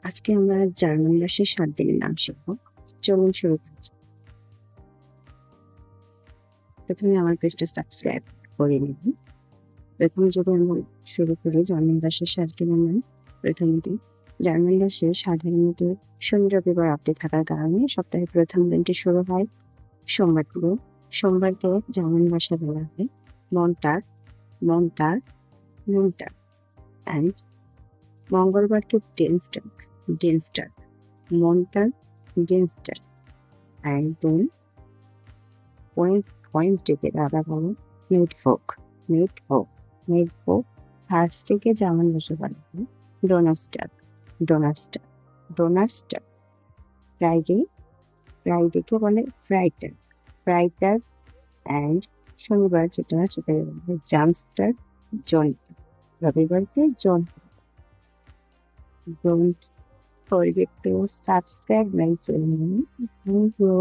আজকে আমরা জার্মান ভাষায় ৭ দিনের নাম শিখব। চলুন শুরু করা যাক। প্রথমে আমার পেজটা সাবস্ক্রাইব করে নিন। প্রথমে যদি আমরা শুরু করি জার্মান ভাষায় ৭ দিনের নাম, প্রথমত জার্মান ভাষায় সাধারণত শনি রবিবার অফডে থাকার কারণে সপ্তাহের প্রথম দিনটি শুরু হয় সোমবার দিয়ে। সোমবারকে জার্মান ভাষায় বলা হয় মন্টাগ, মন্টাগ, মন্টাগ অ্যান্ড মঙ্গলবারকে ডেনস্টাগ, ডেনস্টাগ, মন্টাগ, ডেনস্টাগ অ্যান্ড দেন ওয়েডনেসডেকে তারা বলে মিটভোগ, মিটভোগ, মিটভোগ। থার্সডেকে জার্মান ভাষায় বলা হয় ডোনার্সটাগ, ডোনার্সটাগ, ডোনার্সটাগ। ফ্রাইডে, ফ্রাইডেকে বলে ফ্রাইটাগ, ফ্রাইটাগ অ্যান্ড শনিবার সেটাকে বলা হয় জামস্টাগ, জনটাগ। রবিবারকে জনটাগ। Don't forget to subscribe my channel. Thank you.